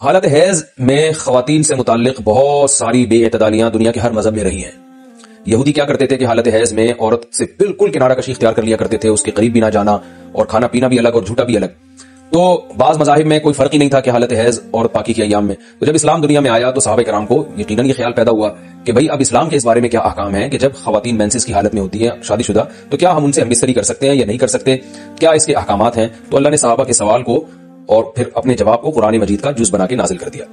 حالت حیض میں خواتین سے متعلق بہت ساری بے اعتدالیاں دنیا کے ہر مذہب میں رہی ہیں۔ یہودی کیا کرتے تھے کہ حالت حیض میں عورت سے بالکل کنارہ کشی اختیار کر لیا کرتے تھے، اس کے قریب بھی نہ جانا، اور کھانا پینا بھی الگ اور جھوٹا بھی الگ۔ تو بعض مذاہب میں کوئی فرق ہی نہیں تھا کہ حالت حیض عورت پاکی کے ایام میں۔ تو جب اسلام دنیا میں آیا تو صحابہ کرام کو یقیناً یہ خیال پیدا ہوا کہ بھئی اب اسلام کے اس بارے میں کیا احکام ہیں کہ جب خواتین مینسز کی حالت میں ہوتی ہیں شادی شدہ تو کیا ہم ان سے ہم بستری کر سکتے ہیں یا نہیں کر سکتے، کیا اس کے احکامات ہیں؟ تو اللہ نے صحابہ کے سوال کو اور پھر اپنے جواب کو قرآن مجید کا جز بنا کے نازل کر دیا۔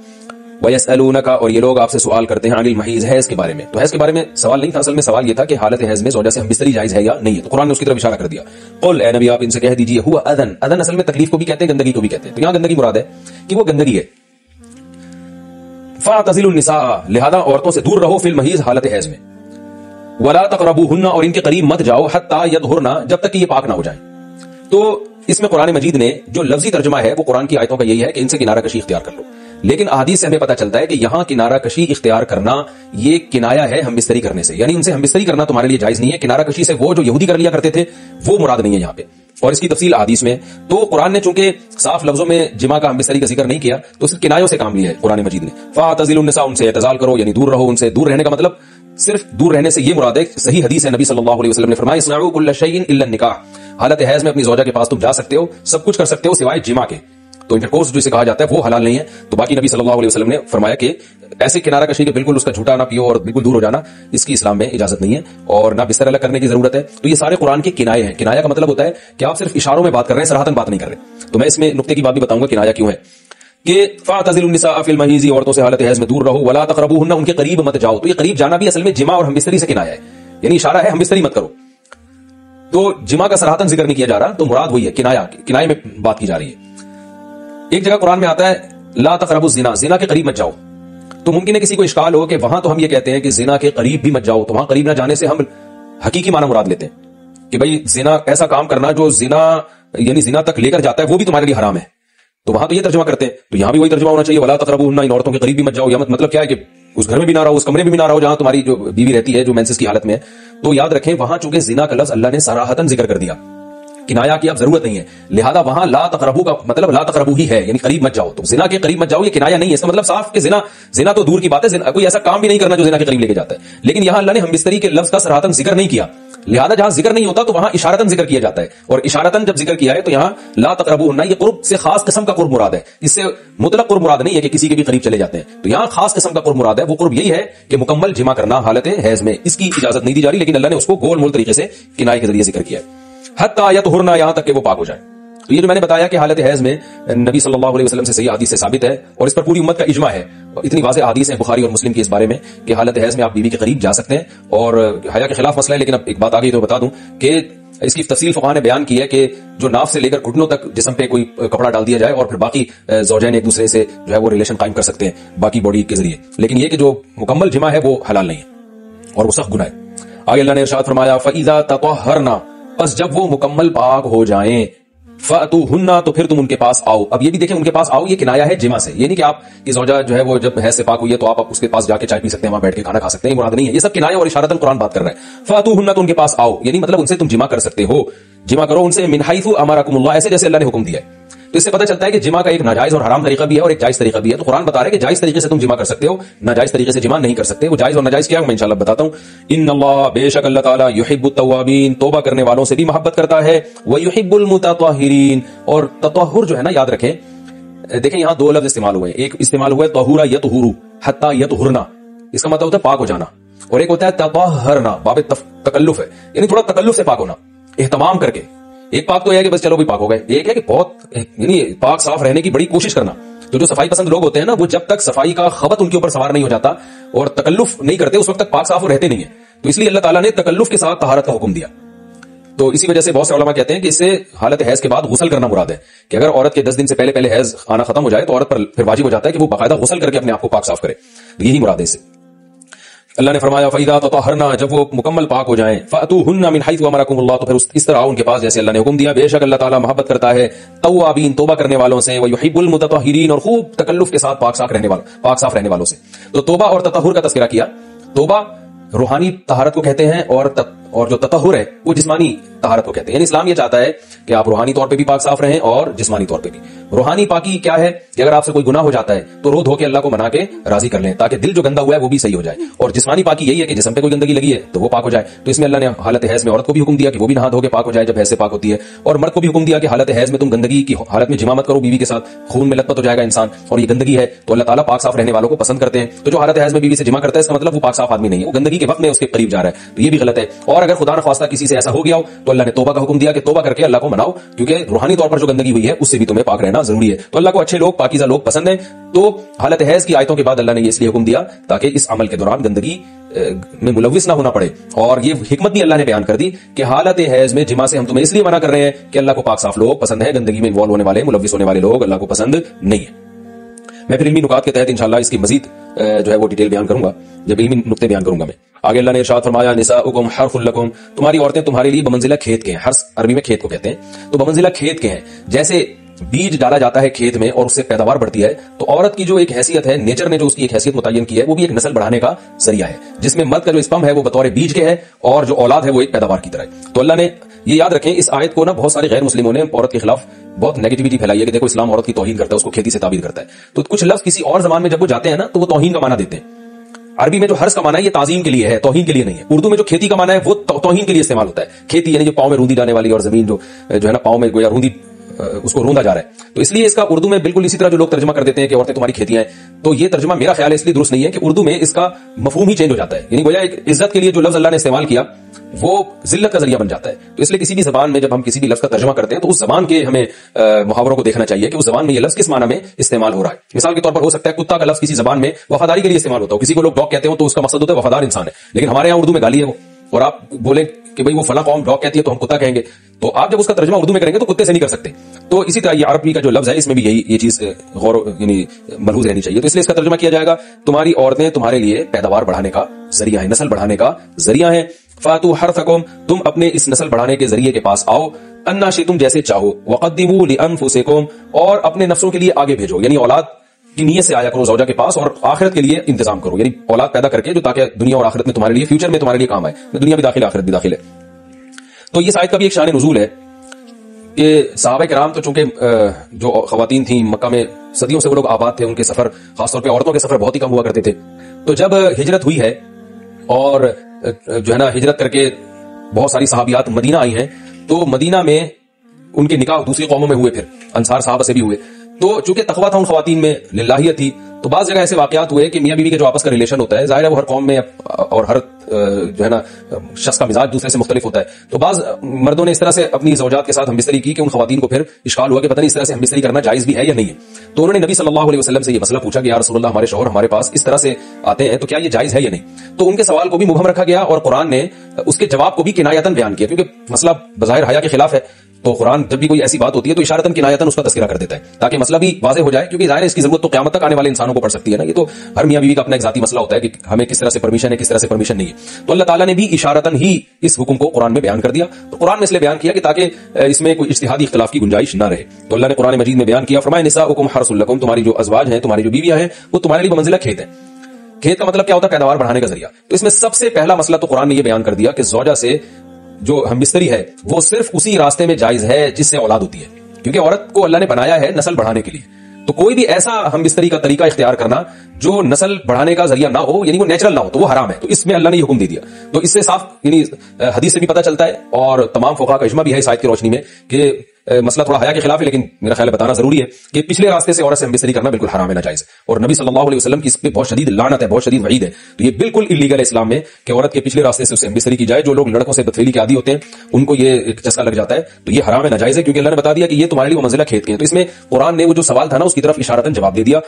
وَيَسْأَلُونَكَ، اور یہ لوگ آپ سے سوال کرتے ہیں عن المحیض، حیض کے بارے میں۔ تو حیض کے بارے میں سوال نہیں تھا، اصل میں سوال یہ تھا کہ حالت حیض میں زوجہ سے ہم بستری جائز ہے یا نہیں ہے، تو قرآن نے اس کی طرف اشارہ کر دیا۔ قل، اے نبی آپ ان سے کہہ دیجئے، ہوا اذن، اذن اصل میں تکلیف کو بھی کہتے ہیں، گندگی کو بھی کہتے ہیں، تو یہاں گندگی مراد ہے کہ وہ گندگی ہے۔ فاعتزلوا النساء، لہذا عورتوں سے دور رہو، فی المحیض، حالت حیض میں۔ ولا تقربوهن، اور ان کے قریب مت جاؤ، حتی یطہرن، جب تک کہ یہ پاک نہ ہو جائیں۔ تو اس میں قرآن مجید نے جو لفظی ترجمہ ہے وہ قرآن کی آیتوں کا یہی ہے کہ ان سے کنارہ کشی اختیار کر لو، لیکن احادیث سے ہمیں پتہ چلتا ہے کہ یہاں کنارہ کشی اختیار کرنا یہ کنایہ ہے ہم بستری کرنے سے، یعنی ان سے ہم بستری کرنا تمہارے لیے جائز نہیں ہے۔ کنارہ کشی سے وہ جو یہودی کر لیا کرتے تھے وہ مراد نہیں ہے یہاں پہ، اور اس کی تفصیل احادیث میں۔ تو قرآن نے چونکہ صاف لفظوں میں جماع کا ہم بستری کا ذکر نہیں کیا تو صرف کنایوں سے کام لیا ہے قرآن مجید نے۔ فاعتزلوا النساء، ان سے اعتزال کرو، یعنی دور رہو ان سے۔ دور رہنے کا مطلب صرف دور رہنے سے یہ مراد ہے، صحیح حدیث ہے نبی صلی اللہ علیہ وسلم نے فرمایا اصنعوا کل شیء الا النکاح، حالت حیض میں اپنی زوجہ کے پاس تم جا سکتے ہو، سب کچھ کر سکتے ہو سوائے جماع کے، تو انٹرکورس جو اسے کہا جاتا ہے وہ حلال نہیں ہے۔ تو باقی نبی صلی اللہ علیہ وسلم نے فرمایا کہ ایسے کنارہ کشی کے بالکل اس کا جھوٹا نہ پیو اور بالکل دور ہو جانا، اس کی اسلام میں اجازت نہیں ہے، اور نہ بستر الگ کرنے کی ضرورت ہے۔ تو یہ سارے قرآن کے کنائے ہیں۔ کنایہ کا مطلب ہوتا ہے کہ آپ صرف اشاروں میں بات کر رہے ہیں، صراحتاً بات نہیں کر رہے۔ تو میں اس میں نقطے کی بات بھی بتاؤں گا کنایہ کیوں ہے کہ فاعتزلوا النساء فی المحیض، عورتوں سے حالت حیض میں دور رہو، ولا تقربوهن، ان کے قریب مت جاؤ۔ تو یہ قریب جانا بھی اصل میں جماع اور ہم بستری سے کنایہ ہے، یعنی اشارہ ہے ہم بستری مت کرو۔ تو جماع کا صراحتاً ذکر نہیں کیا جا رہا، تو مراد وہی ہے کنایہ میں بات کی جا رہی ہے۔ ایک جگہ قرآن میں آتا ہے لا تقربوا الزنا، زنا کے قریب مت جاؤ۔ تو ممکن ہے کسی کو اشکال ہو کہ وہاں تو ہم یہ کہتے ہیں کہ زنا کے قریب بھی مت جاؤ، تو وہاں قریب نہ جانے سے ہم حقیقی معنی مراد لیتے ہیں کہ بھئی زنا ایسا کام کرنا جو زنا یعنی زنا تک لے کر جاتا ہے وہ بھی تمہارے لیے حرام ہے، تو وہاں تو یہ ترجمہ کرتے ہیں، تو یہاں بھی وہی ترجمہ ہونا چاہیے ولا تقربوهن، ان عورتوں کے قریب بھی مت جاؤ۔ یا مطلب کیا ہے کہ اس گھر میں بھی نہ رہو، اس کمرے میں بھی نہ رہو جہاں تمہاری جو بیوی رہتی ہے جو مینسز کی حالت میں ہے۔ تو یاد رکھیں وہاں چونکہ زنا کا لفظ اللہ نے صراحتاً ذکر کر دیا، کنایہ کی اب ضرورت نہیں ہے، لہذا وہاں لا تقربو کا مطلب لا تقربو ہی ہے، یعنی قریب مت جاؤ۔ تو زنا کے قریب مت جاؤ یہ کنایہ نہیں ہے، اس کا مطلب صاف کہ زنا تو دور کی بات ہے، کوئی ایسا کام بھی نہیں کرنا جو زنا کے قریب لے کے جاتا ہے، لیکن یہاں اللہ نے ہم بستری کے لفظ کا صراحتاً ذکر نہیں کیا، لہذا جہاں ذکر نہیں ہوتا تو وہاں اشارتاً ذکر کیا جاتا ہے، اور اشارتاً جب ذکر کیا ہے تو یہاں لا تقربوهن یہ قرب سے خاص قسم کا قرب مراد ہے، اس سے مطلق قرب مراد نہیں ہے کہ کسی کے بھی قریب چلے جاتے ہیں، تو یہاں خاص قسم کا قرب مراد ہے۔ وہ قرب یہی ہے کہ مکمل جمع کرنا حالت حیض میں، اس کی اجازت نہیں دی جا رہی، لیکن اللہ نے اس کو گول مول طریقے سے کنایہ کے ذریعے ذکر کیا ہے، حتی یطہرن، یہاں تک کہ وہ پاک ہو جائے۔ تو یہ جو میں نے بتایا کہ حالت حیض میں نبی صلی اللہ علیہ وسلم سے صحیح حدیث سے ثابت ہے، اور اس پر پوری امت کا اجماع ہے، اور اتنی واضح حدیث ہیں بخاری اور مسلم کی اس بارے میں کہ حالت حیض میں آپ بیوی کے قریب جا سکتے ہیں، اور حیا کے خلاف مسئلہ ہے، لیکن اب ایک بات آگئی تو بتا دوں کہ اس کی تفصیل فقہاء نے بیان کی ہے کہ جو ناف سے لے کر گھٹنوں تک جسم پہ کوئی کپڑا ڈال دیا جائے اور پھر باقی زوجین ایک دوسرے سے جو ہے وہ ریلیشن قائم کر سکتے ہیں باقی باڈی کے ذریعے، لیکن یہ کہ جو مکمل جمع ہے وہ حلال نہیں ہے اور وہ سخت گناہ ہے۔ آگے اللہ نے ارشاد فرمایا فَإِذَا تَطَهَّرْنَ، پس جب وہ مکمل پاک ہو جائیں، فَأْتُوهُنَّ، تو پھر تم ان کے پاس آؤ۔ اب یہ بھی دیکھیں ان کے پاس آؤ یہ کنایہ ہے جمع سے، یہ نہیں کہ آپ کی زوجہ جو ہے وہ جب حیض سے پاک ہوئی ہے تو آپ اس کے پاس جا کے چائے پی سکتے ہیں، وہاں بیٹھ کے کھانا کھا سکتے ہیں، یہ مراد نہیں ہے، یہ سب کنایہ اور اشارتاً قرآن بات کر رہا ہے۔ فَأْتُوهُنَّ، تو ان کے پاس آؤ، یعنی مطلب ان سے تم جمع کر سکتے ہو، جمع کرو ان سے، من حیث امرکم اللہ، ایسے جیسے اللہ نے حکم دیا ہے۔ تو اس سے پتہ چلتا ہے کہ جمع کا ایک ناجائز اور حرام طریقہ بھی ہے اور ایک جائز طریقہ بھی ہے، تو قرآن بتا رہا ہے کہ جائز طریقے سے تم جمع کر سکتے ہو، ناجائز طریقے سے جمع نہیں کر سکتے۔ وہ جائز اور ناجائز کیا ہے میں انشاءاللہ بتاتا ہوں۔ ان اللہ، بے شک اللہ تعالیٰ، یحب التوابین، توبہ کرنے والوں سے بھی محبت کرتا ہے، ویحب المتطہرین، اور تطہر جو ہے نا یاد رکھیں، دیکھیں یہاں دو لفظ استعمال ہوئے، ایک استعمال ہوا ہے طہورا یطہرو، حتی یطہرنا، اس کا مطلب ہوتا ہے پاک ہو جانا، اور ایک ہوتا ہے تطہرنا، باب تکلف ہے، یعنی تھوڑا تکلف سے پاک ہونا، اہتمام کر کے۔ ایک پاک تو ہے کہ بس چلو بھی پاک ہو گئے، ایک ہے کہ بہت یعنی پاک صاف رہنے کی بڑی کوشش کرنا۔ تو جو صفائی پسند لوگ ہوتے ہیں نا وہ جب تک صفائی کا خبط ان کے اوپر سوار نہیں ہو جاتا اور تکلف نہیں کرتے اس وقت تک پاک صاف رہتے نہیں ہیں، تو اس لیے اللہ تعالیٰ نے تکلف کے ساتھ طہارت کا حکم دیا۔ تو اسی وجہ سے بہت سے علماء کہتے ہیں کہ اس سے حالت حیض کے بعد غسل کرنا مراد ہے، کہ اگر عورت کے 10 دن سے پہلے حیض آنا ختم ہو جائے تو عورت پر پھر واجب ہو جاتا ہے کہ وہ باقاعدہ غسل کر کے اپنے آپ کو پاک صاف کرے، یہی مراد ہے اس سے۔ اللہ نے فرمایا فَإِذَا تَطَهَّرْنَ، جب وہ مکمل پاک ہو جائیں، فَأْتُوهُنَّ مِنْ حَيْثُ أَمَرَكُمُ اللَّهُ، تو پھر اس طرح آؤ ان کے پاس جیسے اللہ نے حکم دیا، بے شک اللہ تعالیٰ محبت کرتا ہے توابین، توبہ کرنے والوں سے، وَيُحِبُّ الْمُتَطَهِّرِينَ، اور خوب تکلف کے ساتھ پاک صاف رہنے والوں سے۔ تو توبہ اور تطہر کا تذکرہ کیا۔ توبہ روحانی طہارت کو کہتے ہیں، اور جو تطہر ہے وہ جسمانی طہارت کو کہتے ہیں. یعنی اسلام یہ چاہتا ہے کہ آپ روحانی طور پہ بھی پاک صاف رہیں اور جسمانی طور پہ بھی. روحانی پاکی کیا ہے کہ اگر آپ سے کوئی گناہ ہو جاتا ہے تو رو دھو کے اللہ کو منا کے راضی کر لیں تاکہ دل جو گندا ہوا ہے وہ بھی صحیح ہو جائے. اور جسمانی پاکی یہی ہے کہ جسم پہ کوئی گندگی لگی ہے تو وہ پاک ہو جائے. تو اس میں اللہ نے حالت حیض میں عورت کو بھی حکم دیا کہ وہ بھی نہا دھو کے پاک ہو جائے جب حیض سے پاک ہوتی ہے, اور مرد کو بھی حکم دیا کہ حالت حیض میں تم گندگی کی حالت میں جمع مت کرو بیوی کے ساتھ, خون میں لت پت ہو جائے گا انسان اور یہ گندگی ہے. تو اللہ تعالیٰ پاک صاف رہنے والوں کو پسند کرتے ہیں. تو جو حالت حیض میں بیوی سے جمع کرتا ہے اس کا مطلب وہ پاک صاف آدمی نہیں ہے, وہ گندگی کے وقت میں اس کے قریب جا رہا ہے, تو یہ بھی غلط ہے. اور اگر خدا نخواستہ کسی سے ایسا ہو گیا ہو تو اللہ نے توبہ کا حکم دیا کہ توبہ کر کے اللہ کو مناؤ, کیونکہ روحانی طور پر جو گندگی ہوئی ہے اس سے بھی تمہیں پاک رہنا ضروری ہے. تو اللہ کو اچھے لوگ پاکیزہ لوگ پسند ہیں. تو حالت حیض کی آیتوں کے بعد اللہ نے یہ اس لیے حکم دیا تاکہ اس عمل کے دوران گندگی میں ملوث نہ ہونا پڑے. اور یہ حکمت بھی اللہ نے بیان کر دی کہ حالت حیض میں جمع سے ہم تمہیں اس لیے منع کر رہے ہیں کہ اللہ کو پاک صاف لوگ پسند ہے, گندگی میں انوالو ہونے والے ملوث ہونے والے لوگ اللہ کو پسند نہیں ہے. میں پھر علمی نکات کے تحت انشاءاللہ اس کی مزید جو ہے وہ ڈیٹیل بیان کروں گا جب علمی نقطے بیان کروں گا. میں آگے اللہ نے ارشاد فرمایا نساؤکم حرث لکم, تمہاری عورتیں تمہارے لیے بمنزلہ کھیت کے ہیں. حرث عربی میں کھیت کو کہتے ہیں, تو بمنزلہ کھیت کے ہیں. جیسے بیج ڈالا جاتا ہے کھیت میں اور اس سے پیداوار بڑھتی ہے, تو عورت کی جو ایک حیثیت ہے, نیچر نے جو اس کی ایک حیثیت متعین کی ہے, وہ بھی ایک نسل بڑھانے کا ذریعہ ہے, جس میں مرد کا جو اسپم ہے وہ بطور بیج کے ہے اور جو اولاد ہے وہ ایک پیداوار کی طرح ہے. تو اللہ نے یہ یاد رکھیں, اس آیت کو نا بہت سارے غیر مسلموں نے عورت کے خلاف بہت نیگیٹیوٹی پھیلائی ہے کہ دیکھو اسلام عورت کی توہین کرتا ہے, اس کو کھیتی سے تعبیر کرتا ہے. تو کچھ لفظ کسی اور زبان میں جب وہ جاتے ہیں نا تو وہ توہین کا معنی دیتے ہیں. عربی میں جو حرث کا معنی ہے یہ تعظیم کے لیے ہے, توہین کے لیے نہیں ہے. اردو میں جو کھیتی کا معنی ہے وہ توہین کے لیے استعمال ہوتا ہے. کھیتی یعنی جو پاؤں میں روندی جانے والی اور زمین جو ہے نا پاؤں میں گویا روندی اس کو روندا جا رہا ہے. تو اس لیے اس کا اردو میں بالکل اسی طرح جو لوگ ترجمہ کر دیتے ہیں کہ عورتیں تمہاری کھیتیاں ہیں, تو یہ ترجمہ میرا خیال ہے اس لیے درست نہیں ہے کہ اردو میں اس کا مفہوم ہی چینج ہو جاتا ہے. یعنی گویا ایک عزت کے لیے جو لفظ اللہ نے استعمال کیا وہ ذلت کا ذریعہ بن جاتا ہے. تو اس لیے کسی بھی زبان میں جب ہم کسی بھی لفظ کا ترجمہ کرتے ہیں تو اس زبان کے ہمیں محاوروں کو دیکھنا چاہیے کہ اس زبان میں یہ لفظ کس معنی میں استعمال ہو رہا ہے. مثال کے طور پر ہو سکتا ہے کتا کا لفظ کسی زبان میں وفاداری کے لیے استعمال ہوتا ہو, کسی کو لوگ ڈاگ کہتے ہو تو اس کا مقصد ہوتا ہے وفادار انسان ہے, لیکن ہمارے یہاں اردو میں گالی ہے وہ, اور آپ بولیں کہ بھئی وہ فلاں قوم ڈاگ کہتی ہے تو ہم کتا کہیں گے, تو آپ جب اس کا ترجمہ اردو میں کریں گے تو کتے سے نہیں کر سکتے. تو اسی طرح یہ عربی کا جو لفظ ہے اس میں بھی یہ چیز غور یعنی ملحوظ رہنی چاہیے. تو اس لیے اس کا ترجمہ کیا جائے گا تمہاری عورتیں تمہارے لیے پیداوار بڑھانے کا ذریعہ ہے, نسل بڑھانے کا ذریعہ ہے. فاتو حرثکم, تم اپنے اس نسل بڑھانے کے ذریعے کے پاس آؤ, انا شئتم جیسے چاہو, وقدموا لانفسکم, اور اپنے نفسوں کے لیے آگے بھیجو, یعنی اولاد کی نیت سے آیا کرو زوجہ کے پاس اور آخرت کے لیے انتظام کرو, یعنی اولاد پیدا کر کے جو تاکہ دنیا اور آخرت میں تمہارے لیے فیوچر میں تمہارے لیے کام آئے, دنیا بھی داخل آخرت بھی داخل ہے. تو یہ آیت کا بھی ایک شان نزول ہے کہ صحابہ کرام تو چونکہ جو خواتین تھیں مکہ میں صدیوں سے وہ لوگ آباد تھے, ان کے سفر خاص طور پہ عورتوں کے سفر بہت ہی کم ہوا کرتے تھے. تو جب ہجرت ہوئی ہے اور جو ہے نا ہجرت کر کے بہت ساری صحابیات مدینہ آئی ہیں, تو مدینہ میں ان کے نکاح دوسری قوموں میں ہوئے, پھر انصار صحابہ سے بھی ہوئے. تو چونکہ تقویٰ تھا ان خواتین میں, للہیت تھی, تو بعض جگہ ایسے واقعات ہوئے کہ میاں بیوی کے جو آپس کا ریلیشن ہوتا ہے, ظاہر ہے وہ ہر قوم میں اور ہر جو ہے نا شخص کا مزاج دوسرے سے مختلف ہوتا ہے. تو بعض مردوں نے اس طرح سے اپنی زوجات کے ساتھ ہم بستری کی کہ ان خواتین کو پھر اشکال ہوا کہ پتہ نہیں اس طرح سے ہم بستری کرنا جائز بھی ہے یا نہیں ہے. تو انہوں نے نبی صلی اللہ علیہ وسلم سے یہ مسئلہ پوچھا کہ یا رسول اللہ, ہمارے شوہر ہمارے پاس اس طرح سے آتے ہیں تو کیا یہ جائز ہے یا نہیں. تو ان کے سوال کو بھی مبہم رکھا گیا اور قرآن نے اس کے جواب کو بھی کنایتاً بیان کیا, کیونکہ مسئلہ بظاہر حیا کے خلاف ہے. تو قرآن جب بھی کوئی ایسی بات ہوتی ہے تو اشارتاً کنایتاً اس کا تذکرہ کر دیتا ہے تاکہ مسئلہ بھی واضح ہو جائے, کیونکہ ظاہر ہے اس کی ضرورت تو قیامت تک آنے والے انسانوں کو پڑ سکتی ہے نا. یہ تو ہر میاں بیوی کا اپنا ایک ذاتی مسئلہ ہوتا ہے کہ ہمیں کس طرح سے پرمیشن ہے, کس طرح سے پرمیشن نہیں ہے. تو اللہ تعالیٰ نے بھی اشارتاً ہی اس حکم کو قرآن میں بیان کر دیا. تو قرآن میں اس لیے بیان کیا کہ تاکہ اس میں کوئی اجتہادی اختلاف کی گنجائش نہ رہے. تو اللہ نے قرآن مجید میں بیان کیا, فرمایا نساؤکم حرث لکم, تمہاری جو ازواج ہیں, تمہاری جو بیویاں ہیں, وہ تمہارے لیے بمنزلہ کھیت ہیں. کھیت کا مطلب کیا ہوتا ہے؟ پیداوار بڑھانے کا ذریعہ. تو اس میں سب سے پہلا مسئلہ تو قرآن نے یہ بیان کر دیا کہ زوجہ سے جو ہم بستری ہے وہ صرف اسی راستے میں جائز ہے جس سے اولاد ہوتی ہے, کیونکہ عورت کو اللہ نے بنایا ہے نسل بڑھانے کے لیے. تو کوئی بھی ایسا ہم بستری کا طریقہ اختیار کرنا جو نسل بڑھانے کا ذریعہ نہ ہو, یعنی وہ نیچرل نہ ہو, تو وہ حرام ہے. تو اس میں اللہ نے یہ حکم دے دیا. تو اس سے صاف یعنی حدیث سے بھی پتہ چلتا ہے اور تمام فقہاء کا اجماع بھی ہے اس آیت کی روشنی میں کہ مسئلہ تھوڑا حیا کے خلاف ہے, لیکن میرا خیال ہے بتانا ضروری ہے کہ پچھلے راستے سے عورت سے ہم بستری کرنا بالکل حرام ہے, ناجائز. اور نبی صلی اللہ علیہ وسلم کی اس پہ بہت شدید لعنت ہے, بہت شدید وعید ہے. تو یہ بالکل اللیگل ہے اسلام میں کہ عورت کے پچھلے راستے سے اسے ہم بستری کی جائے. جو لوگ لڑکوں سے بدفعلی کے عادی ہوتے ہیں ان کو یہ ایک چسکا لگ جاتا ہے, تو یہ حرام ہے, ناجائز ہے, کیونکہ اللہ نے بتا دیا کہ یہ تمہارے لیے وہ منزلہ کھیت کے ہیں. تو اس میں قرآن نے وہ جو سوال تھا نا اس کی طرف اشارتاً جواب دے دیا.